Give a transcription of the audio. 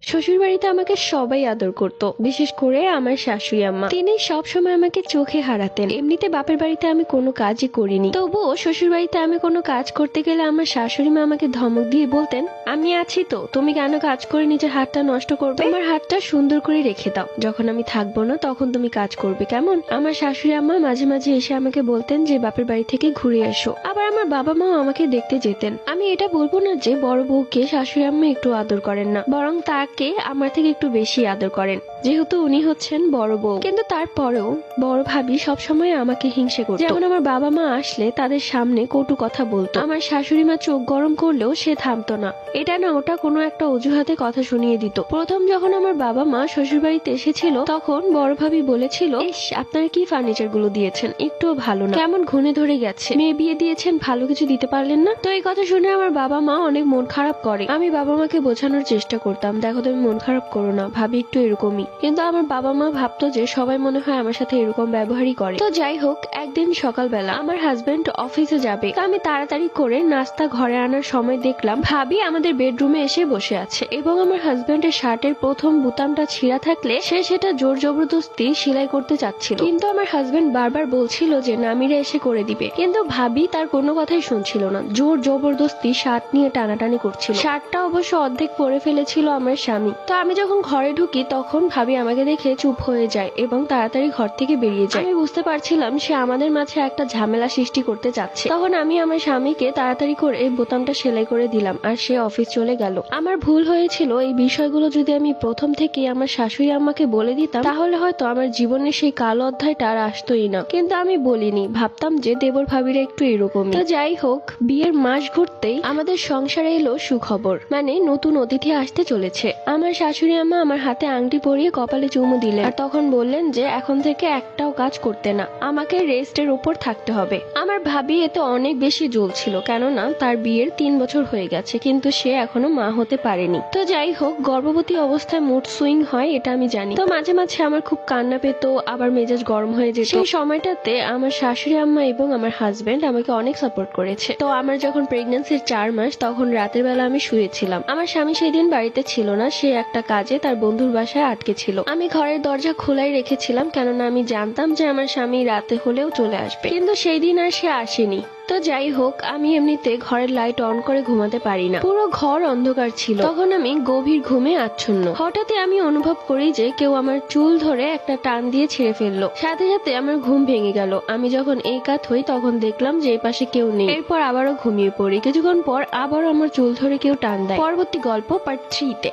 শ্বশুর বাড়িতে আমাকে সবাই আদর করত, বিশেষ করে আমার শাশুড়ি আম্মা। তিনি সব সময় আমাকে চোখে হারাতেন। এমনিতে বাপের বাড়িতে আমি কোনো কাজই করিনি, তবুও শ্বশুর বাড়িতে আমি কোনো কাজ করতে গেলে আমার শাশুড়ি মা আমাকে ধমক দিয়ে বলতেন, আমি আছি তো, তুমি কেন কাজ করে নিজের হাতটা নষ্ট করবে? তোমার হাতটা সুন্দর করে রেখে দাও, যখন আমি থাকবো না তখন তুমি কাজ করবে, কেমন? আমার শাশুড়ি আম্মা মাঝে মাঝে এসে আমাকে বলতেন যে বাপের বাড়ি থেকে ঘুরে এসো। আবার আমার বাবা মাও আমাকে দেখতে যেতেন। আমি এটা বলবো না যে বড় বউকে শাশুড়ি আম্মা একটু আদর করেন না, বরং তাকে আমার থেকে একটু বেশি আদর করেন, যেহেতু উনি হচ্ছেন বড় বউ। কিন্তু তারপরেও বড় ভাবি সবসময় আমাকে হিংসে করত। যেমন আমার বাবা মা আসলে তাদের সামনে কটু কথা বলতো। আমার শাশুড়ি মা চোখ গরম করলেও সে থামতো না, এটা না ওটা কোনো একটা অজুহাতে কথা শুনিয়ে দিত। প্রথম যখন আমার বাবা মা শ্বশুর বাড়িতে এসেছিল তখন বড় ভাবি বলেছিল, ইস, আপনারা কি ফার্নিচার গুলো দিয়েছেন, একটুও ভালো না, কেমন ঘুনে ধরে গেছে, মেয়ে বিয়ে দিয়েছেন, ভালো কিছু দিতে পারলেন না? তো এই কথা শুনে আমার বাবা মা অনেক মন খারাপ করে। আমি বাবা মাকে বোঝানোর চেষ্টা করতাম, দেখো তুমি মন খারাপ করো না, ভাবি একটু এরকমই। কিন্তু আমার বাবা মা ভাবতো যে সবাই মনে হয় আমার সাথে এরকম ব্যবহারই করে। তো যাই হোক, একদিন সকালবেলা আমার হাজবেন্ড অফিসে যাবে, আমি তাড়াতাড়ি করে নাস্তা ঘরে আনার সময় দেখলাম ভাবি আমাদের বেডরুমে এসে বসে আছে এবং আমার হাজবেন্ডের শার্টের প্রথম বোতামটা ছিঁড়া থাকলে সে সেটা জোর জবরদস্তি সেলাই করতে চাচ্ছিল। কিন্তু আমার হাজবেন্ড বারবার বলছিল যে নামিরা এসে করে দিবে, কিন্তু ভাবি তার কোনো কথাই শুনছিল না, জোর জবরদস্তি শার্ট নিয়ে টানাটানি করছিল। শার্টটা অবশ্য অর্ধেক পরে ফেলেছিল আমার স্বামী। তো আমি যখন ঘরে ঢুকি তখন ভাবি আমাকে দেখে চুপ হয়ে যায় এবং তাড়াতাড়ি ঘর থেকে বেরিয়ে যায়। আমি বুঝতে পারছিলাম সে আমাদের মাঝে একটা ঝামেলা সৃষ্টি করতে চাচ্ছে। তখন আমি আমার স্বামীকে তাড়াতাড়ি করে এই বোতামটা সেলাই করে দিলাম আর সে অফিস চলে গেল। আমার ভুল হয়েছিল, এই বিষয়গুলো যদি আমি প্রথম থেকে আমার শাশুড়ি আম্মাকে বলে দিতাম তাহলে হয়তো আমার জীবনের সেই কালো অধ্যায়টা আর আসতোই না, কিন্তু আমি বলিনি, ভাবতাম যে দেবর ভাবিরা একটু এরকমই। তো যাই হোক, বিয়ের মাস ঘুরতেই আমাদের সংসারে এলো সুখবর, মানে নতুন অতিথি আসতে চলেছে। আমার শাশুড়ি আম্মা আমার হাতে আংটি পরিয়ে কপালে চুমু দিলেন আর তখন বললেন যে এখন থেকে একটাও কাজ করতে না, আমাকে রেস্টের উপর থাকতে হবে। আমার ভাবি এতে অনেক বেশি জ্বলছিল, কেননা তার বিয়ের 3 বছর হয়ে গেছে কিন্তু সে এখনো মা হতে পারেনি। তো যাই হোক, গর্ভবতী অবস্থায় মুড সুইং হয় এটা আমি জানি। তো মাঝে মাঝে আমার খুব কান্না পেতো, আবার মেজাজ গরম হয়ে যেত। সেই সময়টাতে আমার শাশুড়ি আম্মা এবং আমার হাজবেন্ড আমাকে অনেক সাপোর্ট করেছে। তো আমার যখন প্রেগন্যান্সির 4 মাস তখন রাতের বেলা আমি শুয়েছিলাম। আমার স্বামী সেই দিন বাড়িতে ছিল না, সে একটা কাজে তার বন্ধুর বাসায় আটকে ছিল। আমি ঘরের দরজা খোলাই রেখেছিলাম, কেননা আমি জানতাম যে আমার স্বামী রাতে হলেও চলে আসবে, কিন্তু সেই দিন আর সে আসেনি। তো যাই হোক, আমি এমনিতে ঘরের লাইট অন করে ঘুমাতে পারি না, পুরো ঘর অন্ধকার ছিল। তখন আমি গভীর ঘুমে আচ্ছন্ন। হঠাৎই আমি অনুভব করি যে কেউ আমার চুল ধরে একটা টান দিয়ে ছিঁড়ে ফেললো। সাথে সাথে আমার ঘুম ভেঙে গেল। আমি যখন এই কাত হই তখন দেখলাম যে এই পাশে কেউ নেই। এরপর আবারও ঘুমিয়ে পড়ি। কিছুক্ষণ পর আবার আমার চুল ধরে কেউ টান দেয়। পরবর্তী গল্প পার্ট 3 তে।